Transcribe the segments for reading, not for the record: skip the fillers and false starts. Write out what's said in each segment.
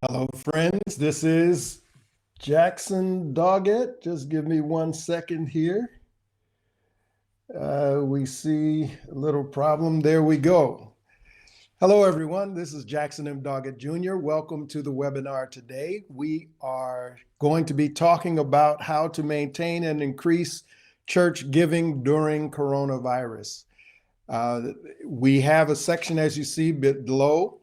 Hello, friends. This is Jackson Doggette. Just give me 1 second here. We see a little problem. There we go. Hello, everyone. This is Jackson M. Doggette Jr. Welcome to the webinar today. We are going to be talking about how to maintain and increase church giving during coronavirus. We have a section, as you see below,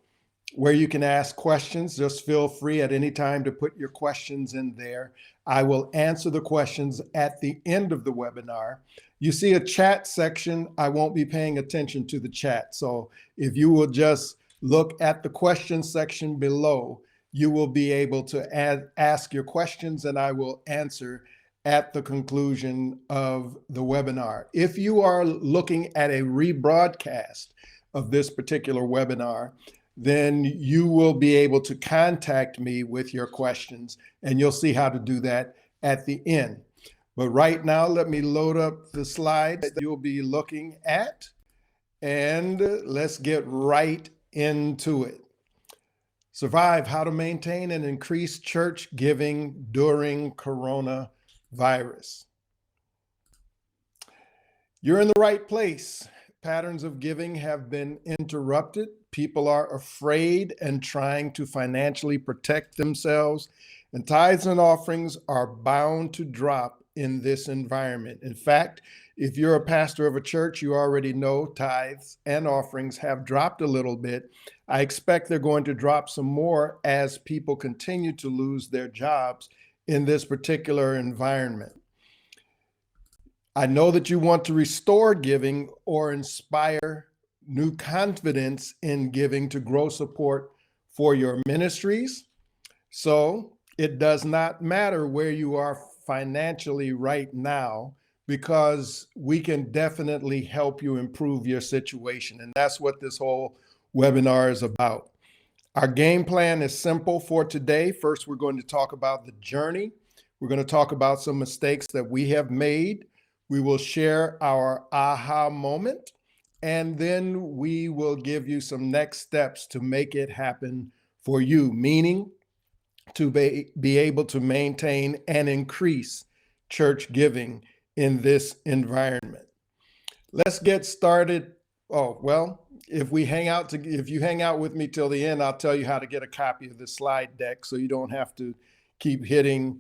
where you can ask questions. Just feel free at any time to put your questions in there. I will answer the questions at the end of the webinar. You see a chat section. I won't be paying attention to the chat. So if you will just look at the question section below, you will be able to ask your questions and I will answer at the conclusion of the webinar. If you are looking at a rebroadcast of this particular webinar, then you will be able to contact me with your questions, and you'll see how to do that at the end. But right now, let me load up the slides that you'll be looking at, and let's get right into it. Survive: how to maintain and increase church giving during coronavirus. You're in the right place. Patterns of giving have been interrupted. People are afraid and trying to financially protect themselves, and tithes and offerings are bound to drop in this environment. In fact, if you're a pastor of a church, you already know tithes and offerings have dropped a little bit. I expect they're going to drop some more as people continue to lose their jobs in this particular environment. I know that you want to restore giving or inspire new confidence in giving to grow support for your ministries. So it does not matter where you are financially right now, because we can definitely help you improve your situation. And that's what this whole webinar is about. Our game plan is simple for today. First, we're going to talk about the journey. We're going to talk about some mistakes that we have made. We will share our aha moment, and then we will give you some next steps to make it happen for you, meaning to be able to maintain and increase church giving in this environment. Let's get started. Oh, well, if you hang out with me till the end, I'll tell you how to get a copy of the slide deck so you don't have to keep hitting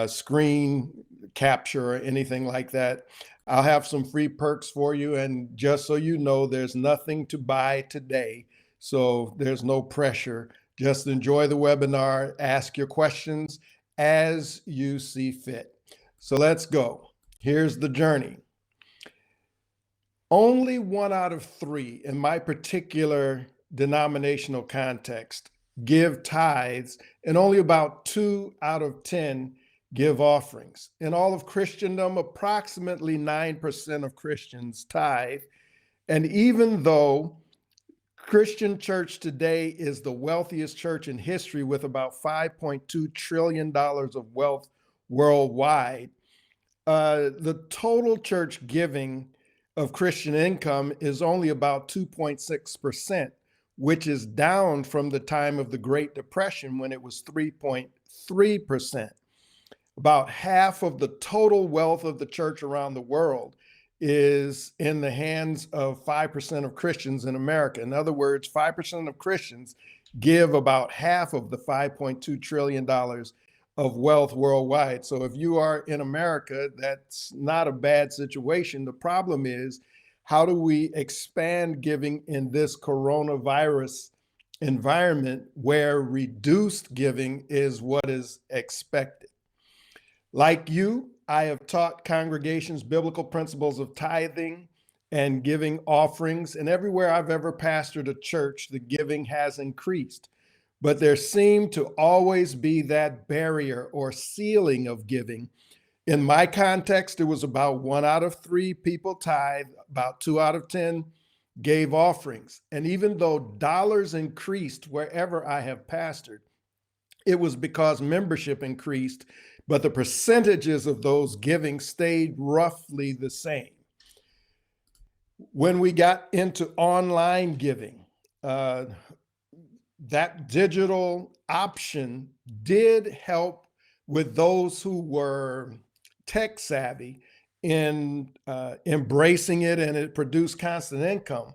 screen capture or anything like that. I'll have some free perks for you. And just so you know, there's nothing to buy today, so there's no pressure. Just enjoy the webinar, ask your questions as you see fit. So let's go. Here's the journey. Only 1 out of 3 in my particular denominational context give tithes, and only about 2 out of 10 give offerings. In all of Christendom, approximately 9% of Christians tithe. And even though Christian church today is the wealthiest church in history with about $5.2 trillion of wealth worldwide, the total church giving of Christian income is only about 2.6%, which is down from the time of the Great Depression when it was 3.3%. About half of the total wealth of the church around the world is in the hands of 5% of Christians in America. In other words, 5% of Christians give about half of the $5.2 trillion of wealth worldwide. So if you are in America, that's not a bad situation. The problem is, how do we expand giving in this coronavirus environment where reduced giving is what is expected? Like you, I have taught congregations biblical principles of tithing and giving offerings, and everywhere I've ever pastored a church, the giving has increased. But there seemed to always be that barrier or ceiling of giving. In my context, it was about 1 out of 3 people tithe, about 2 out of 10 gave offerings. And even though dollars increased wherever I have pastored, it was because membership increased, but the percentages of those giving stayed roughly the same. When we got into online giving, that digital option did help with those who were tech savvy in embracing it, and it produced constant income,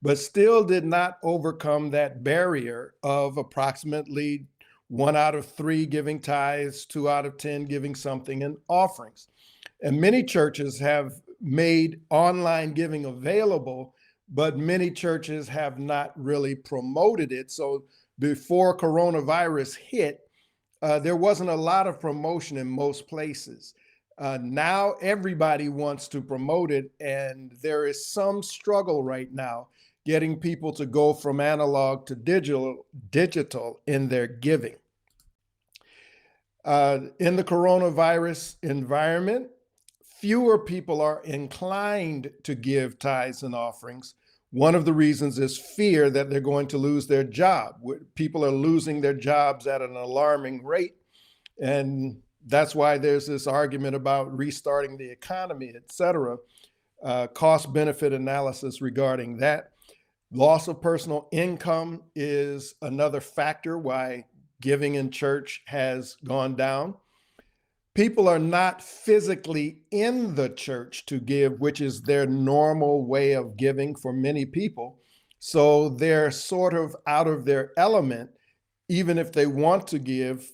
but still did not overcome that barrier of approximately 1 out of 3 giving tithes, 2 out of 10 giving something in offerings. And many churches have made online giving available, but many churches have not really promoted it. So before coronavirus hit, there wasn't a lot of promotion in most places. Now everybody wants to promote it, and there is some struggle right now getting people to go from analog to digital in their giving. In the coronavirus environment, fewer people are inclined to give tithes and offerings. One of the reasons is fear that they're going to lose their job. People are losing their jobs at an alarming rate. And that's why there's this argument about restarting the economy, et cetera. Cost benefit analysis regarding that. Loss of personal income is another factor why giving in church has gone down. People are not physically in the church to give, which is their normal way of giving for many people. So they're sort of out of their element. Even if they want to give,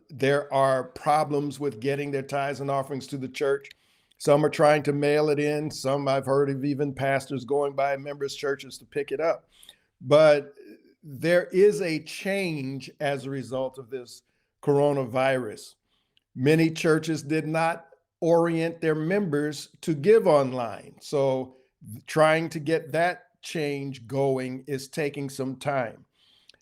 there are problems with getting their tithes and offerings to the church. Some are trying to mail it in. Some I've heard of even pastors going by members' churches to pick it up. But there is a change as a result of this coronavirus. Many churches did not orient their members to give online. So trying to get that change going is taking some time.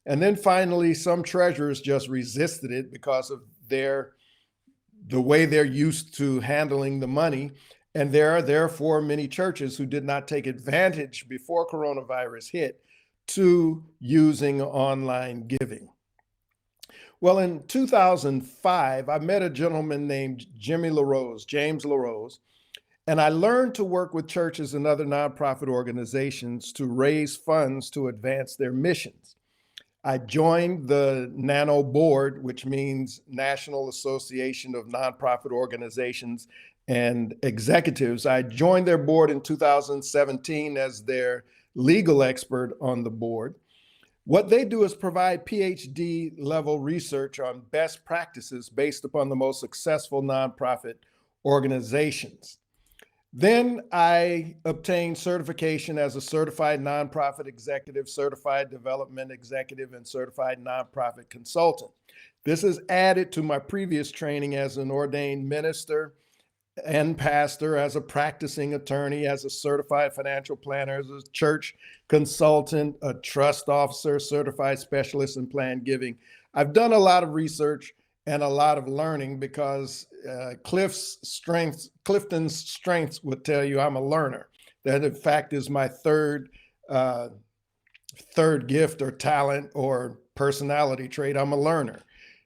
And then finally, some treasurers just resisted it because of the way they're used to handling the money. And there are therefore many churches who did not take advantage before coronavirus hit to using online giving. Well, in 2005, I met a gentleman named James LaRose, and I learned to work with churches and other nonprofit organizations to raise funds to advance their missions. I joined the NANO board, which means National Association of Nonprofit Organizations and Executives. I joined their board in 2017 as their legal expert on the board. What they do is provide PhD level research on best practices based upon the most successful nonprofit organizations. Then I obtained certification as a certified nonprofit executive, certified development executive, and certified nonprofit consultant. This is added to my previous training as an ordained minister and pastor, as a practicing attorney, as a certified financial planner, as a church consultant, a trust officer, certified specialist in planned giving. I've done a lot of research and a lot of learning because Clifton's strengths would tell you I'm a learner. That in fact is my third gift or talent or personality trait. I'm a learner.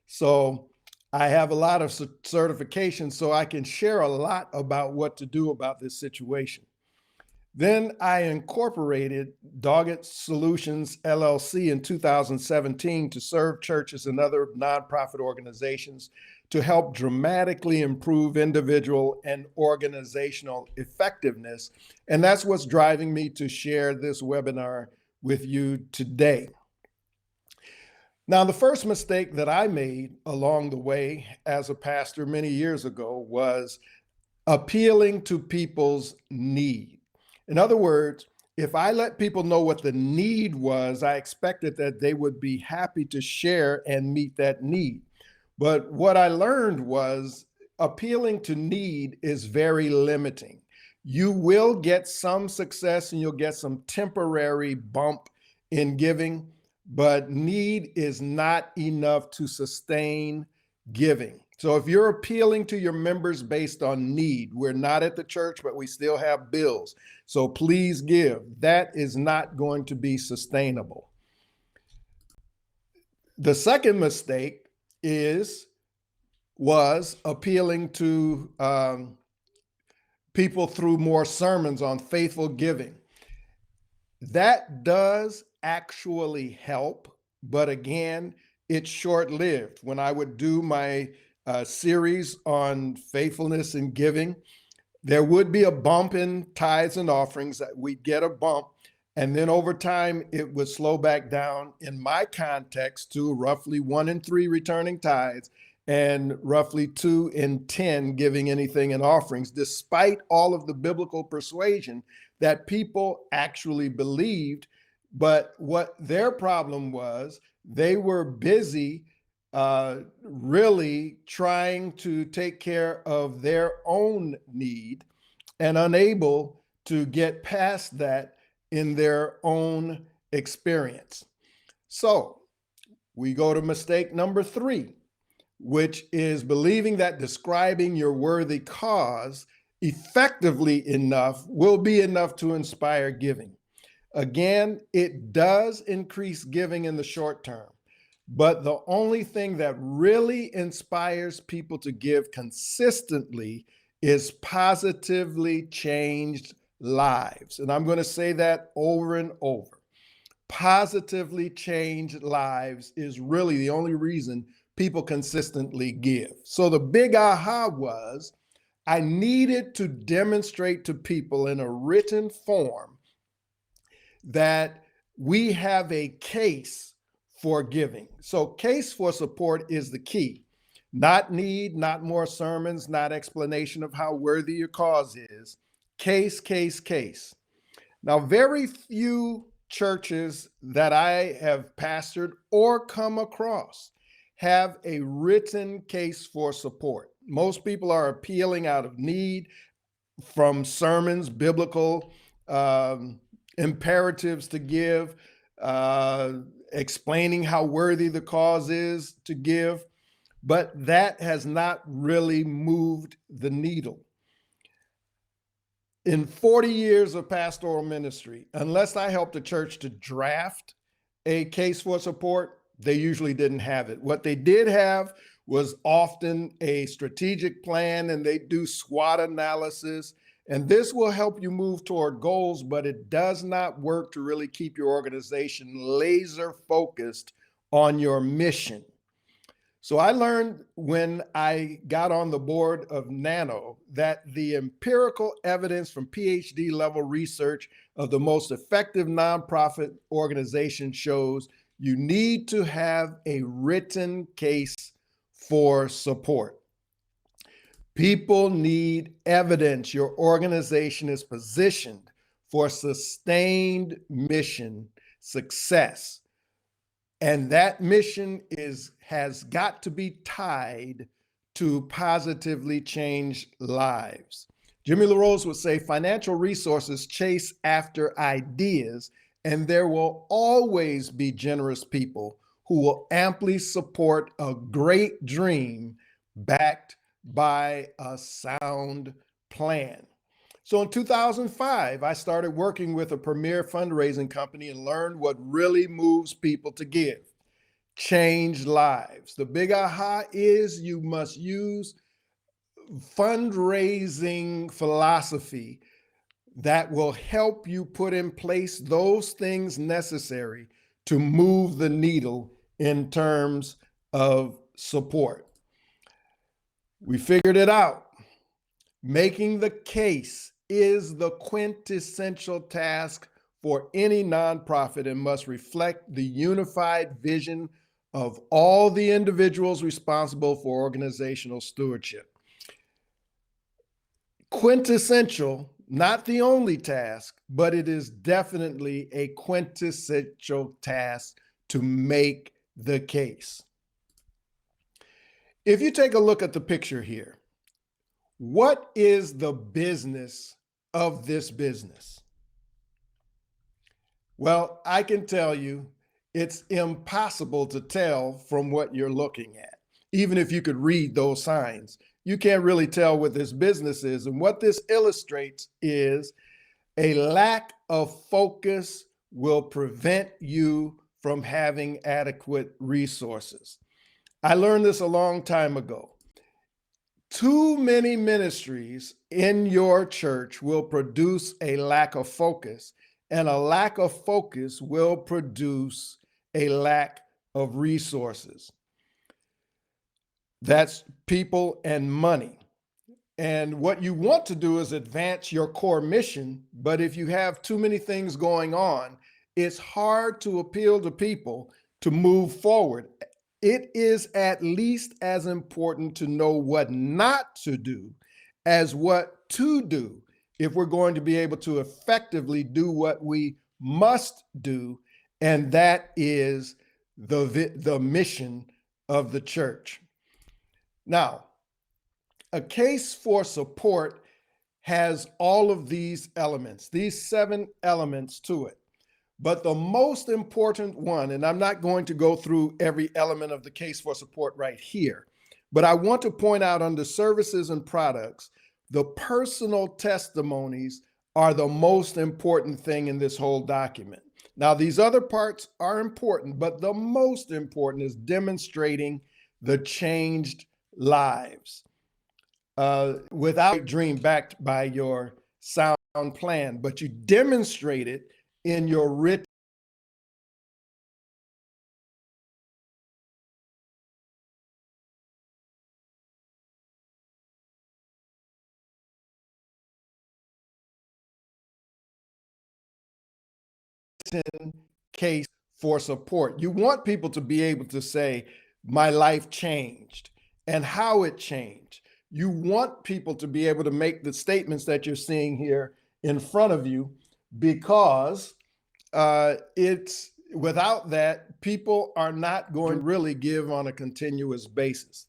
So I have a lot of certifications, so I can share a lot about what to do about this situation. Then I incorporated Doggette Solutions LLC in 2017 to serve churches and other nonprofit organizations to help dramatically improve individual and organizational effectiveness. And that's what's driving me to share this webinar with you today. Now, the first mistake that I made along the way as a pastor many years ago was appealing to people's need. In other words, if I let people know what the need was, I expected that they would be happy to share and meet that need. But what I learned was appealing to need is very limiting. You will get some success and you'll get some temporary bump in giving, but need is not enough to sustain giving. So if you're appealing to your members based on need, we're not at the church, but we still have bills, so please give, that is not going to be sustainable. The second mistake was appealing to people through more sermons on faithful giving. That does actually help but again, it's short-lived. When I would do my series on faithfulness and giving, there would be a bump in tithes and offerings, that we'd get a bump. And then over time, it would slow back down, in my context, to roughly 1 in 3 returning tithes and roughly 2 in 10 giving anything in offerings, despite all of the biblical persuasion that people actually believed. But what their problem was, they were busy really trying to take care of their own need and unable to get past that in their own experience. So we go to mistake number 3, which is believing that describing your worthy cause effectively enough will be enough to inspire giving. Again, it does increase giving in the short term, but the only thing that really inspires people to give consistently is positively changed lives. And I'm going to say that over and over. Positively changed lives is really the only reason people consistently give. So the big aha was, I needed to demonstrate to people in a written form that we have a case for giving. So case for support is the key. Not need, not more sermons, not explanation of how worthy your cause is. Case, case, case. Now, very few churches that I have pastored or come across have a written case for support. Most people are appealing out of need from sermons, biblical imperatives to give, explaining how worthy the cause is to give, but that has not really moved the needle. In 40 years of pastoral ministry, unless I helped a church to draft a case for support, they usually didn't have it. What they did have was often a strategic plan, and they do SWOT analysis. And this will help you move toward goals, but it does not work to really keep your organization laser focused on your mission. So I learned when I got on the board of NANO that the empirical evidence from PhD level research of the most effective nonprofit organization shows you need to have a written case for support. People need evidence your organization is positioned for sustained mission success. And that mission has got to be tied to positively change lives. Jimmy LaRose would say financial resources chase after ideas, and there will always be generous people who will amply support a great dream backed by a sound plan. So in 2005, I started working with a premier fundraising company and learned what really moves people to give. Change lives. The big aha is you must use fundraising philosophy that will help you put in place those things necessary to move the needle in terms of support. We figured it out. Making the case is the quintessential task for any nonprofit and must reflect the unified vision of all the individuals responsible for organizational stewardship. Quintessential, not the only task, but it is definitely a quintessential task to make the case. If you take a look at the picture here, what is the business of this business? Well, I can tell you it's impossible to tell from what you're looking at. Even if you could read those signs, you can't really tell what this business is. And what this illustrates is a lack of focus will prevent you from having adequate resources. I learned this a long time ago. Too many ministries in your church will produce a lack of focus, and a lack of focus will produce a lack of resources. That's people and money. And what you want to do is advance your core mission. But if you have too many things going on, it's hard to appeal to people to move forward. It is at least as important to know what not to do as what to do if we're going to be able to effectively do what we must do. And that is the mission of the church. Now, a case for support has all of these elements, these 7 elements to it. But the most important one, and I'm not going to go through every element of the case for support right here, but I want to point out under services and products, the personal testimonies are the most important thing in this whole document. Now, these other parts are important, but the most important is demonstrating the changed lives. Without a dream backed by your sound plan, but you demonstrate it in your written case for support. You want people to be able to say, my life changed and how it changed. You want people to be able to make the statements that you're seeing here in front of you, because it's without that, people are not going to really give on a continuous basis.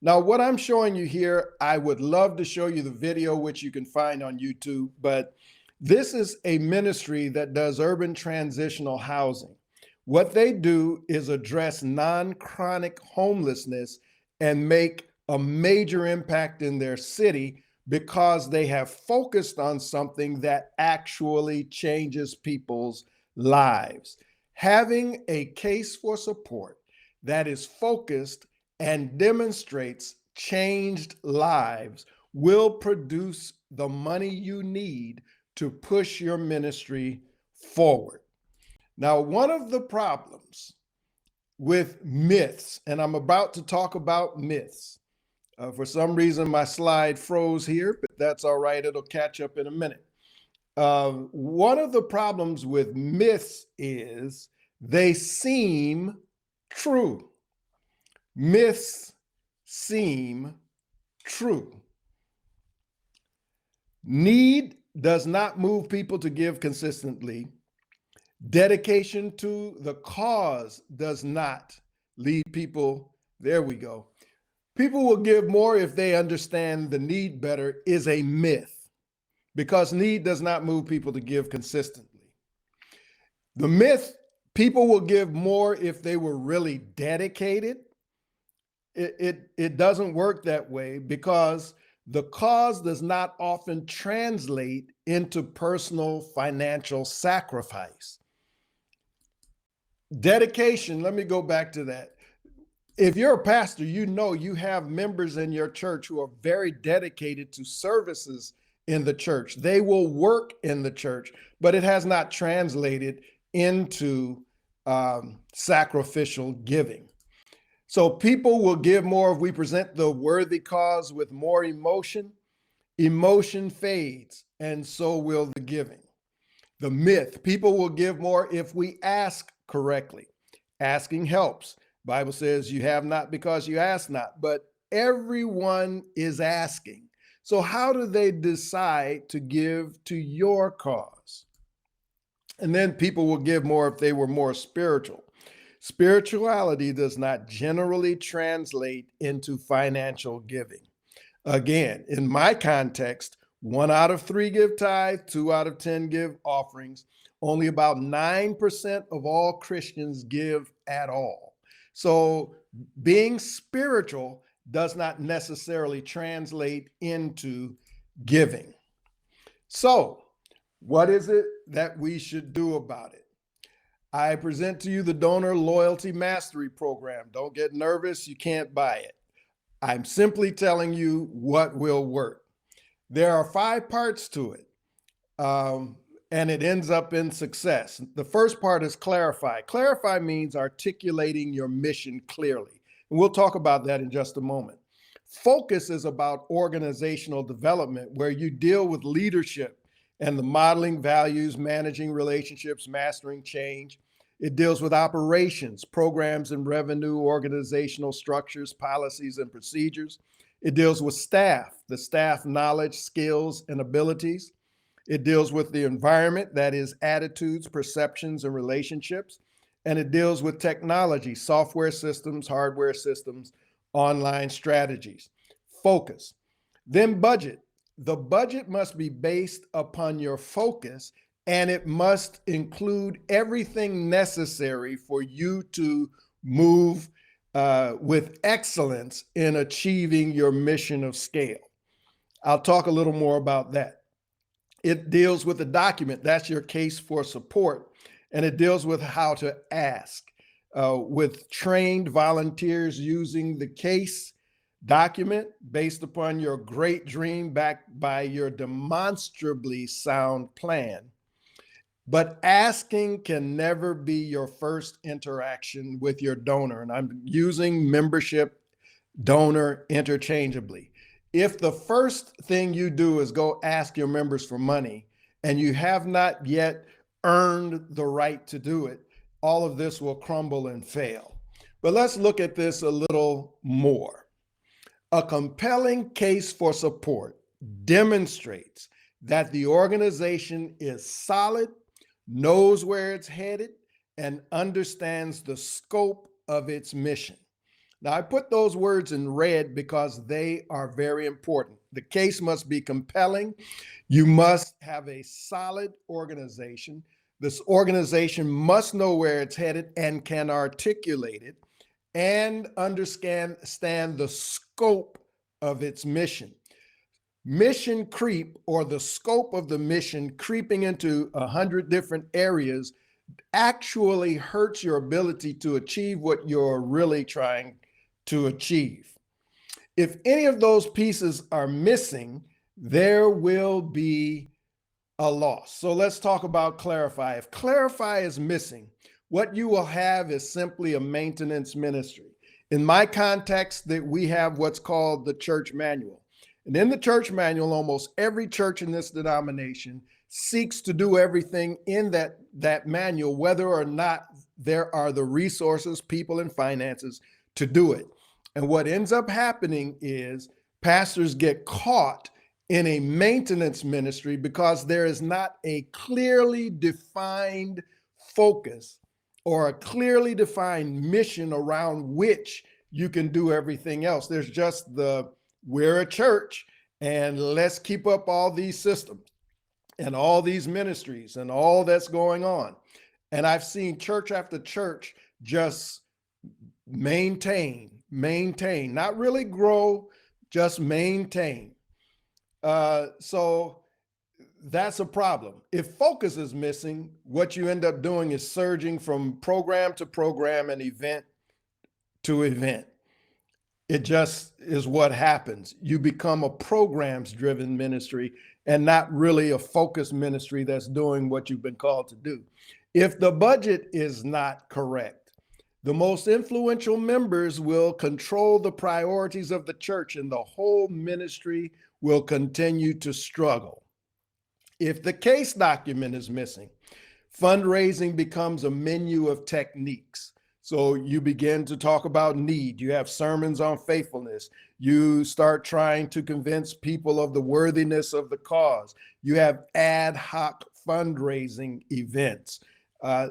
Now, what I'm showing you here, I would love to show you the video, which you can find on YouTube, but this is a ministry that does urban transitional housing. What they do is address non-chronic homelessness and make a major impact in their city because they have focused on something that actually changes people's lives. Having a case for support that is focused and demonstrates changed lives will produce the money you need to push your ministry forward. Now, one of the problems with myths, and I'm about to talk about myths. For some reason, my slide froze here, but that's all right. It'll catch up in a minute. One of the problems with myths is they seem true. Myths seem true. Need does not move people to give consistently. Dedication to the cause does not lead people. There we go. People will give more if they understand the need better is a myth, because need does not move people to give consistently. The myth, people will give more if they were really dedicated. It doesn't work that way, because the cause does not often translate into personal financial sacrifice. Dedication, let me go back to that. If you're a pastor, you know you have members in your church who are very dedicated to services in the church. They will work in the church, but it has not translated into sacrificial giving. So people will give more if we present the worthy cause with more emotion. Emotion fades, and so will the giving. The myth, people will give more if we ask correctly. Asking helps. Bible says you have not because you ask not, but everyone is asking. So how do they decide to give to your cause? And then people will give more if they were more spiritual. Spirituality does not generally translate into financial giving. Again, in my context, 1 out of 3 give tithe, 2 out of 10 give offerings. Only about 9% of all Christians give at all. So being spiritual does not necessarily translate into giving. So what is it that we should do about it? I present to you the Donor Loyalty Mastery Program. Don't get nervous, you can't buy it. I'm simply telling you what will work. There are 5 parts to it. and it ends up in success. The first part is clarify. Clarify means articulating your mission clearly. And we'll talk about that in just a moment. Focus is about organizational development, where you deal with leadership and the modeling values, managing relationships, mastering change. It deals with operations, programs and revenue, organizational structures, policies and procedures. It deals with staff, the staff knowledge, skills, and abilities. It deals with the environment, that is attitudes, perceptions, and relationships. And it deals with technology, software systems, hardware systems, online strategies. Focus. Then budget. The budget must be based upon your focus, and it must include everything necessary for you to move with excellence in achieving your mission of scale. I'll talk a little more about that. It deals with the document. That's your case for support. And it deals with how to ask with trained volunteers using the case document based upon your great dream backed by your demonstrably sound plan. But asking can never be your first interaction with your donor. And I'm using membership, donor interchangeably. If the first thing you do is go ask your members for money and you have not yet earned the right to do it, all of this will crumble and fail. But let's look at this a little more. A compelling case for support demonstrates that the organization is solid, knows where it's headed, and understands the scope of its mission. Now, I put those words in red because they are very important. The case must be compelling. You must have a solid organization. This organization must know where it's headed and can articulate it and understand the scope of its mission. Mission creep, or the scope of the mission creeping into 100 different areas, actually hurts your ability to achieve what you're really trying to achieve. If any of those pieces are missing, there will be a loss. So let's talk about clarify. If clarify is missing, what you will have is simply a maintenance ministry. In my context, that we have what's called the church manual. And in the church manual, almost every church in this denomination seeks to do everything in that manual, whether or not there are the resources, people, and finances to do it. And what ends up happening is pastors get caught in a maintenance ministry because there is not a clearly defined focus or a clearly defined mission around which you can do everything else. There's just we're a church and let's keep up all these systems and all these ministries and all that's going on. And I've seen church after church just maintain, not really grow, just maintain. So that's a problem. If focus is missing, what you end up doing is surging from program to program and event to event. It just is what happens. You become a programs-driven ministry and not really a focused ministry that's doing what you've been called to do. If the budget is not correct, the most influential members will control the priorities of the church and the whole ministry will continue to struggle. If the case document is missing, fundraising becomes a menu of techniques. So you begin to talk about need. You have sermons on faithfulness. You start trying to convince people of the worthiness of the cause. You have ad hoc fundraising events.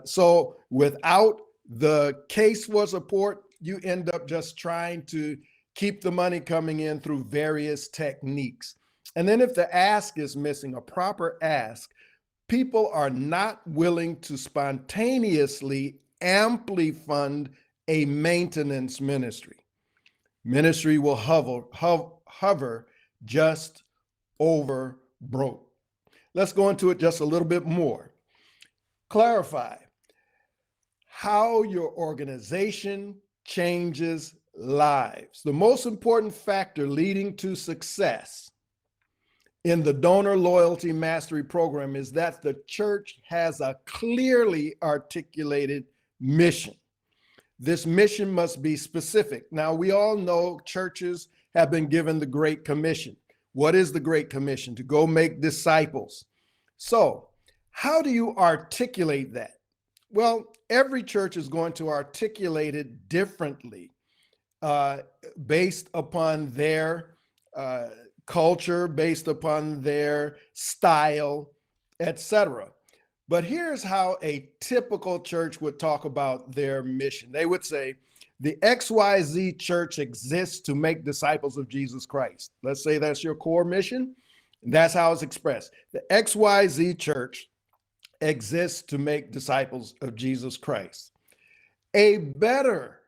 So without the case for support, you end up just trying to keep the money coming in through various techniques. And then if the ask is missing, a proper ask, people are not willing to spontaneously amply fund a maintenance ministry. Ministry will hover just over broke. Let's go into it just a little bit more. Clarify how your organization changes lives. The most important factor leading to success in the donor loyalty mastery program is that the church has a clearly articulated mission. This mission must be specific. Now, we all know churches have been given the Great Commission. What is the Great Commission? To go make disciples. So, how do you articulate that? Well, every church is going to articulate it differently based upon their culture, based upon their style, etc. But here's how a typical church would talk about their mission. They would say, the XYZ church exists to make disciples of Jesus Christ. Let's say that's your core mission. That's how it's expressed. The XYZ church exists to make disciples of Jesus Christ. A better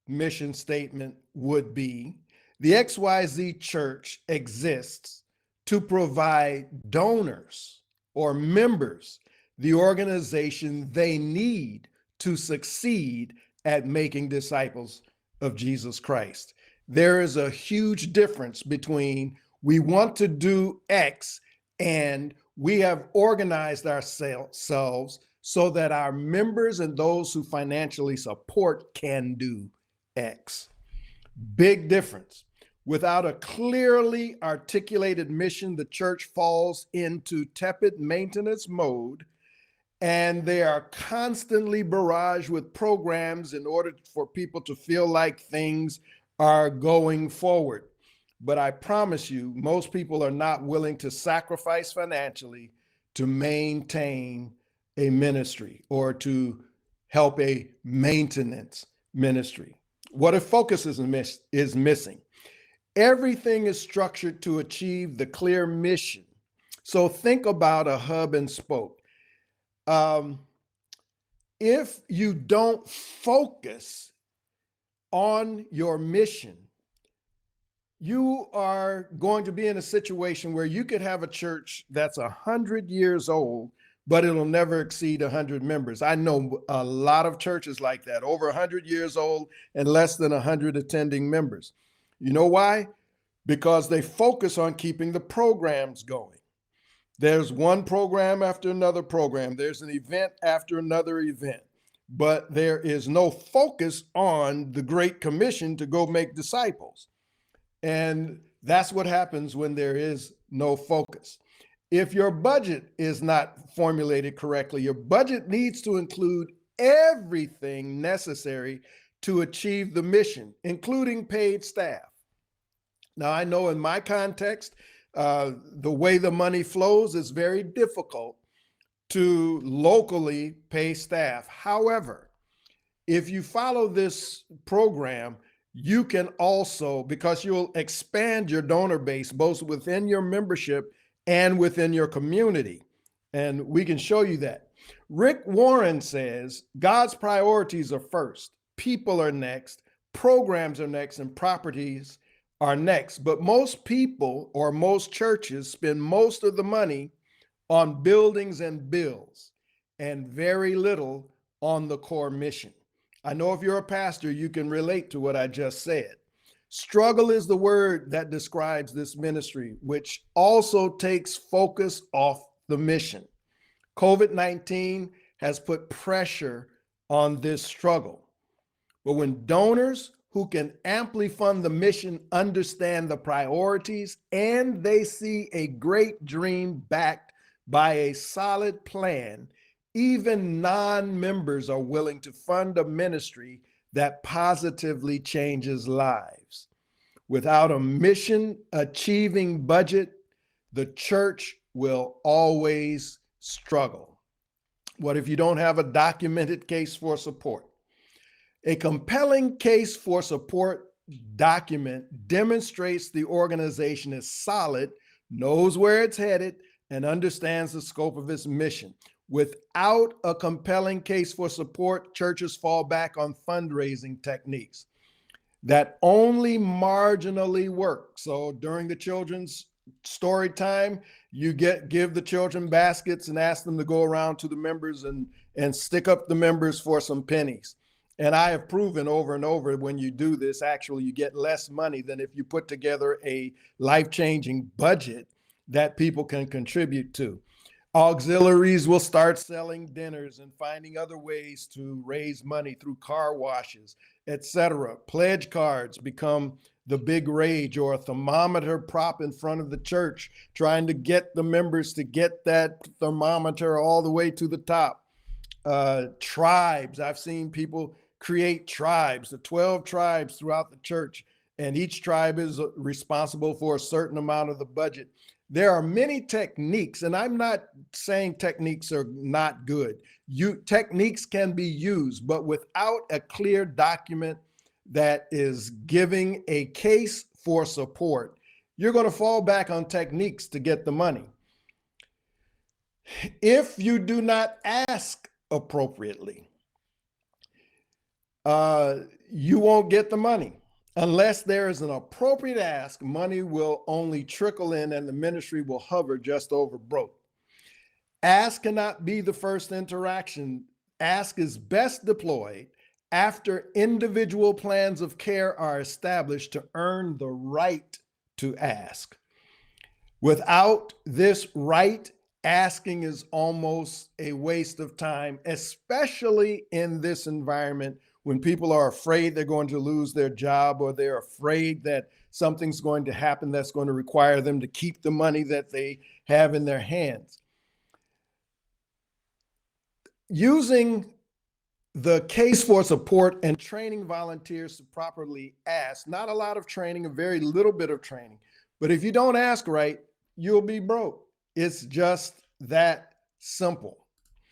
mission statement would be, the XYZ church exists to provide donors or members the organization they need to succeed at making disciples of Jesus Christ. There is a huge difference between we want to do X and we have organized ourselves so that our members and those who financially support can do X. Big difference. Without a clearly articulated mission, the church falls into tepid maintenance mode, and they are constantly barraged with programs in order for people to feel like things are going forward. But I promise you, most people are not willing to sacrifice financially to maintain a ministry or to help a maintenance ministry. What if focus is missing? Everything is structured to achieve the clear mission. So think about a hub and spoke. If you don't focus on your mission, you are going to be in a situation where you could have a church that's 100 years old, but it'll never exceed 100 members. I know a lot of churches like that, over 100 years old and less than 100 attending members. You know why? Because they focus on keeping the programs going. There's one program after another program. There's an event after another event. But there is no focus on the Great Commission to go make disciples. And that's what happens when there is no focus. If your budget is not formulated correctly, your budget needs to include everything necessary to achieve the mission, including paid staff. Now, I know in my context, the way the money flows is very difficult to locally pay staff. However, if you follow this program, you can also, because you'll expand your donor base, both within your membership and within your community. And we can show you that. Rick Warren says, God's priorities are first, people are next, programs are next, and properties are next. But most people or most churches spend most of the money on buildings and bills and very little on the core mission. I know if you're a pastor, you can relate to what I just said. Struggle is the word that describes this ministry, which also takes focus off the mission. COVID-19 has put pressure on this struggle. But when donors who can amply fund the mission understand the priorities and they see a great dream backed by a solid plan, even non-members are willing to fund a ministry that positively changes lives. Without a mission achieving budget, the church will always struggle. What if you don't have a documented case for support? A compelling case for support document demonstrates the organization is solid, knows where it's headed, and understands the scope of its mission. Without a compelling case for support, churches fall back on fundraising techniques that only marginally work. So during the children's story time, you give the children baskets and ask them to go around to the members and stick up the members for some pennies. And I have proven over and over, when you do this, actually you get less money than if you put together a life-changing budget that people can contribute to. Auxiliaries will start selling dinners and finding other ways to raise money through car washes, etc. Pledge cards become the big rage, or a thermometer prop in front of the church, trying to get the members to get that thermometer all the way to the top. Tribes, I've seen people create tribes, the 12 tribes throughout the church, and each tribe is responsible for a certain amount of the budget. There are many techniques, and I'm not saying techniques are not good. Techniques can be used, but without a clear document that is giving a case for support, you're going to fall back on techniques to get the money. If you do not ask appropriately, you won't get the money. Unless there is an appropriate ask, money will only trickle in and the ministry will hover just over broke. Ask cannot be the first interaction. Ask is best deployed after individual plans of care are established to earn the right to ask. Without this right, asking is almost a waste of time, especially in this environment when people are afraid they're going to lose their job, or they're afraid that something's going to happen that's going to require them to keep the money that they have in their hands. Using the case for support and training volunteers to properly ask, not a lot of training, a very little bit of training, but if you don't ask right, you'll be broke. It's just that simple.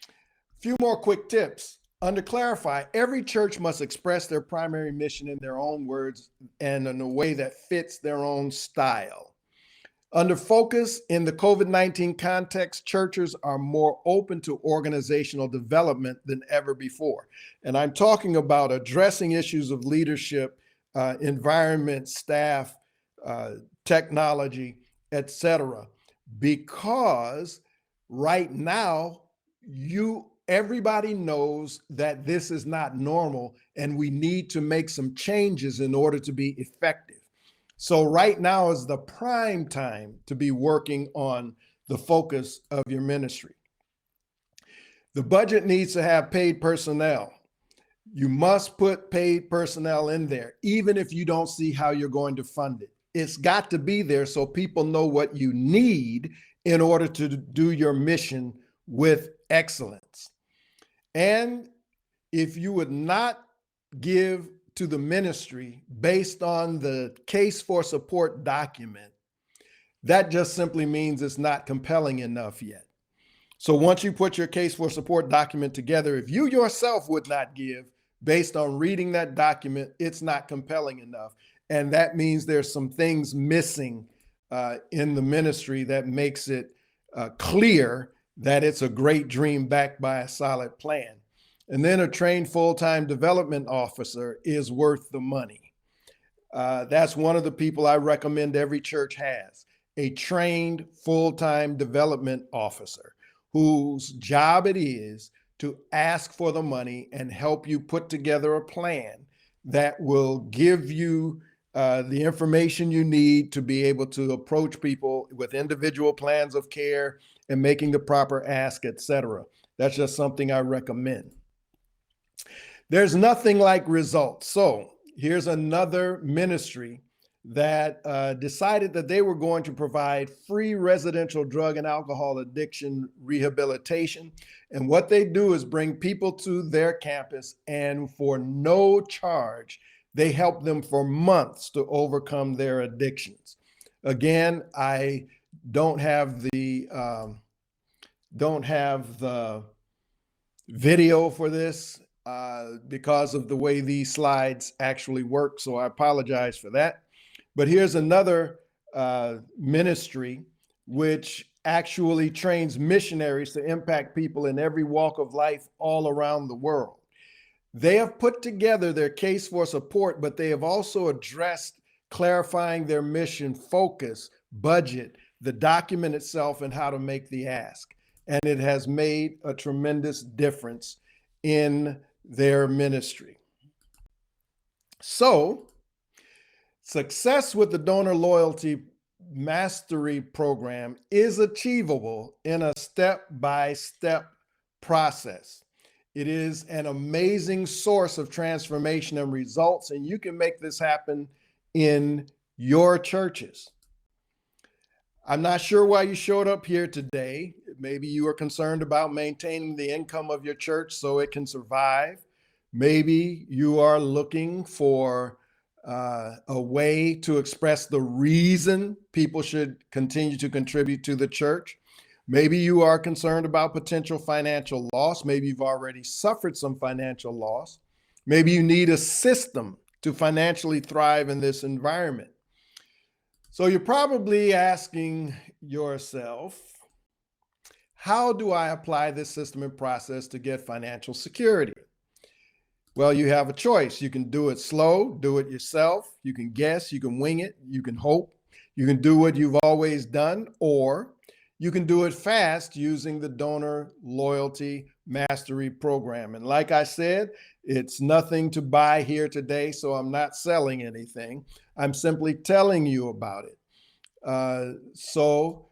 A few more quick tips. Under clarify, every church must express their primary mission in their own words and in a way that fits their own style. Under focus, in the COVID-19 context, churches are more open to organizational development than ever before. And I'm talking about addressing issues of leadership, environment, staff, technology, etc. Because right now, everybody knows that this is not normal, and we need to make some changes in order to be effective. So right now is the prime time to be working on the focus of your ministry. The budget needs to have paid personnel. You must put paid personnel in there, even if you don't see how you're going to fund it. It's got to be there so people know what you need in order to do your mission with excellence. And if you would not give to the ministry based on the case for support document, that just simply means it's not compelling enough yet. So once you put your case for support document together, if you yourself would not give based on reading that document, it's not compelling enough. And that means there's some things missing in the ministry that makes it clear that it's a great dream backed by a solid plan. And then a trained full-time development officer is worth the money. That's one of the people I recommend every church has, a trained full-time development officer whose job it is to ask for the money and help you put together a plan that will give you the information you need to be able to approach people with individual plans of care and making the proper ask, etc. That's just something I recommend. There's nothing like results. So here's another ministry that decided that they were going to provide free residential drug and alcohol addiction rehabilitation. And what they do is bring people to their campus, and for no charge, they help them for months to overcome their addictions. Again, I don't have the video for this because of the way these slides actually work, so I apologize for that. But here's another ministry which actually trains missionaries to impact people in every walk of life all around the world. They have put together their case for support, but they have also addressed clarifying their mission, focus, budget, the document itself, and how to make the ask. And it has made a tremendous difference in their ministry. So, success with the donor loyalty mastery program is achievable in a step-by-step process. It is an amazing source of transformation and results, and you can make this happen in your churches. I'm not sure why you showed up here today. Maybe you are concerned about maintaining the income of your church so it can survive. Maybe you are looking for a way to express the reason people should continue to contribute to the church. Maybe you are concerned about potential financial loss. Maybe you've already suffered some financial loss. Maybe you need a system to financially thrive in this environment. So you're probably asking yourself, how do I apply this system and process to get financial security? Well, you have a choice. You can do it slow, do it yourself. You can guess, you can wing it, you can hope. You can do what you've always done, or you can do it fast using the Donor Loyalty Mastery Program. And like I said, it's nothing to buy here today, so I'm not selling anything. I'm simply telling you about it. So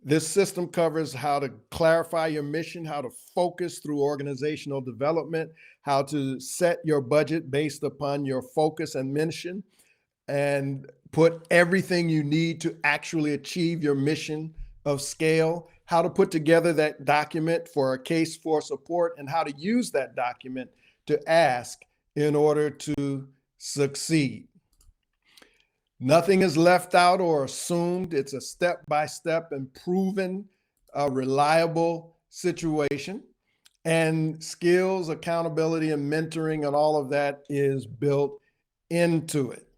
this system covers how to clarify your mission, how to focus through organizational development, how to set your budget based upon your focus and mission, and put everything you need to actually achieve your mission of scale, how to put together that document for a case for support, and how to use that document to ask in order to succeed. Nothing is left out or assumed. It's a step-by-step and proven, reliable situation. And skills, accountability, and mentoring and all of that is built into it.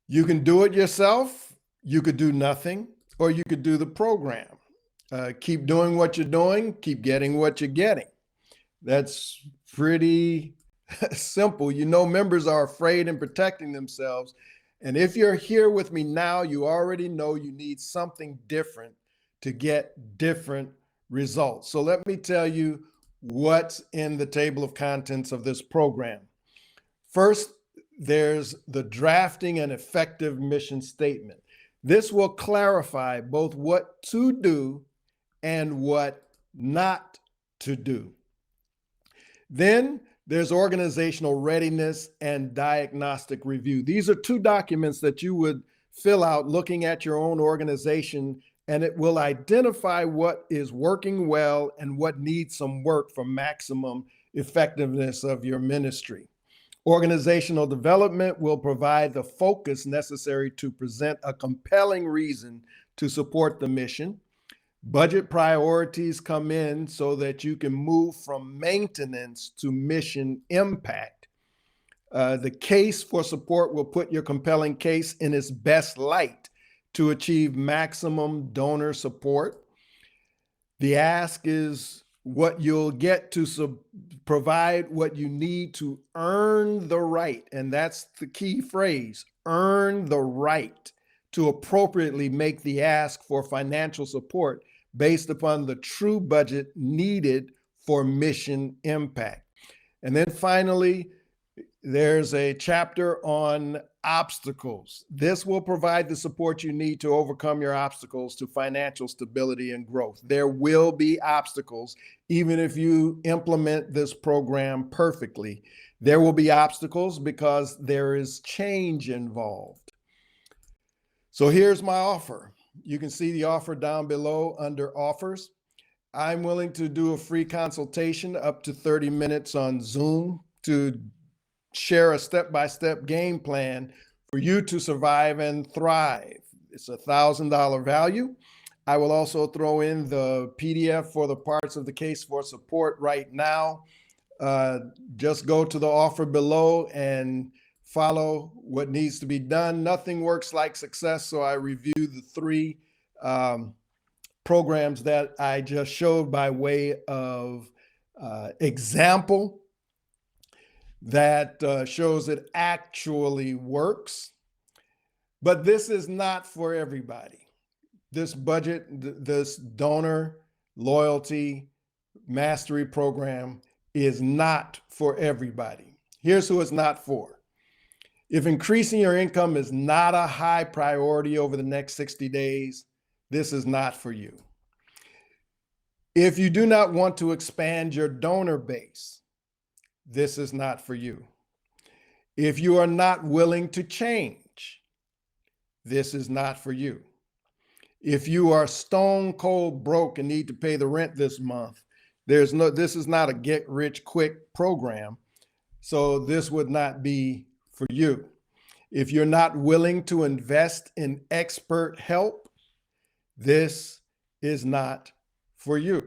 You can do it yourself, you could do nothing, or you could do the program. Keep doing what you're doing, keep getting what you're getting. That's pretty simple. You know, members are afraid and protecting themselves. And if you're here with me now, you already know you need something different to get different results. So let me tell you what's in the table of contents of this program. First, there's the drafting and effective mission statement. This will clarify both what to do and what not to do. Then there's organizational readiness and diagnostic review. These are two documents that you would fill out looking at your own organization, and it will identify what is working well and what needs some work for maximum effectiveness of your ministry. Organizational development will provide the focus necessary to present a compelling reason to support the mission. Budget priorities come in so that you can move from maintenance to mission impact. The case for support will put your compelling case in its best light to achieve maximum donor support. The ask is what you'll get to provide what you need to earn the right. And that's the key phrase, earn the right to appropriately make the ask for financial support based upon the true budget needed for mission impact. And then finally, there's a chapter on obstacles. This will provide the support you need to overcome your obstacles to financial stability and growth. There will be obstacles, even if you implement this program perfectly. There will be obstacles because there is change involved. So here's my offer. You can see the offer down below under offers. I'm willing to do a free consultation up to 30 minutes on Zoom to share a step-by-step game plan for you to survive and thrive. It's a $1,000 value. I will also throw in the PDF for the parts of the case for support right now. Just go to the offer below and follow what needs to be done. Nothing works like success, so I review the three programs that I just showed by way of example that shows it actually works. But this is not for everybody. This budget, this donor loyalty mastery program is not for everybody. Here's who it's not for. If increasing your income is not a high priority over the next 60 days, this is not for you. If you do not want to expand your donor base, this is not for you. If you are not willing to change, this is not for you. If you are stone cold broke and need to pay the rent this month, this is not a get rich quick program. So this would not be for you. If you're not willing to invest in expert help, this is not for you.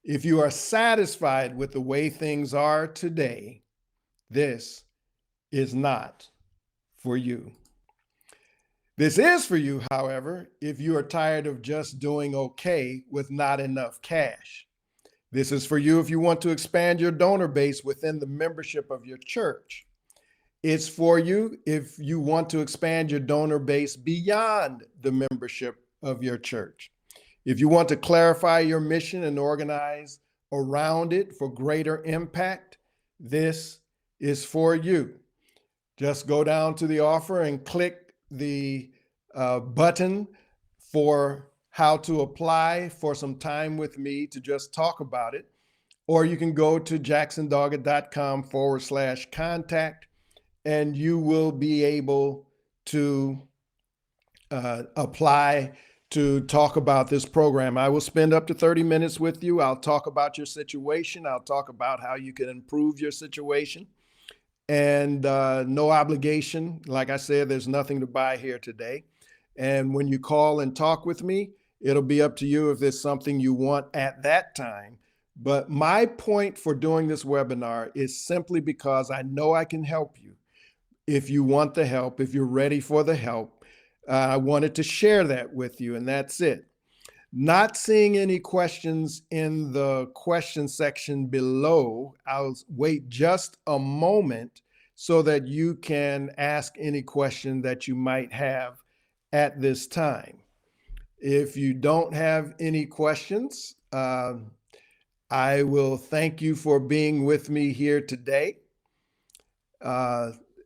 If you are satisfied with the way things are today, this is not for you. This is for you, however, if you are tired of just doing okay with not enough cash. This is for you if you want to expand your donor base within the membership of your church. It's for you if you want to expand your donor base beyond the membership of your church. If you want to clarify your mission and organize around it for greater impact, this is for you. Just go down to the offer and click the button for how to apply for some time with me to just talk about it. Or you can go to jacksondoggett.com/contact and you will be able to apply to talk about this program. I will spend up to 30 minutes with you. I'll talk about your situation. I'll talk about how you can improve your situation. And no obligation. Like I said, there's nothing to buy here today. And when you call and talk with me, it'll be up to you if there's something you want at that time. But my point for doing this webinar is simply because I know I can help you. If you want the help, if you're ready for the help, I wanted to share that with you, and that's it. Not seeing any questions in the question section below, I'll wait just a moment so that you can ask any question that you might have at this time. If you don't have any questions, I will thank you for being with me here today.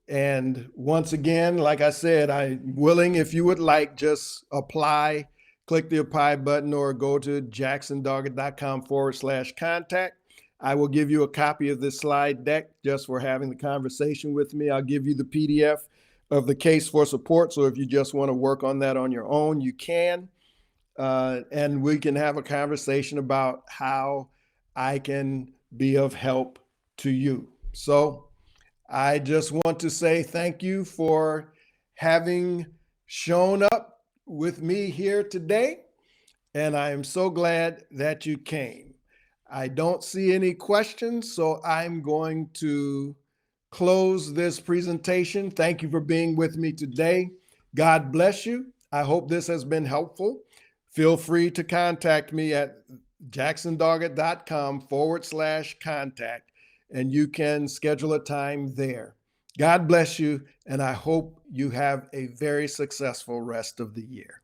And once again, like I said, I'm willing, if you would like, just apply, click the apply button or go to jacksondoggett.com/contact. I will give you a copy of this slide deck just for having the conversation with me. I'll give you the PDF of the case for support. So if you just want to work on that on your own, you can. And we can have a conversation about how I can be of help to you. So I just want to say thank you for having shown up with me here today. And I am so glad that you came. I don't see any questions, so I'm going to close this presentation. Thank you for being with me today. God bless you. I hope this has been helpful. Feel free to contact me at jacksondoggett.com/contact, and you can schedule a time there. God bless you, and I hope you have a very successful rest of the year.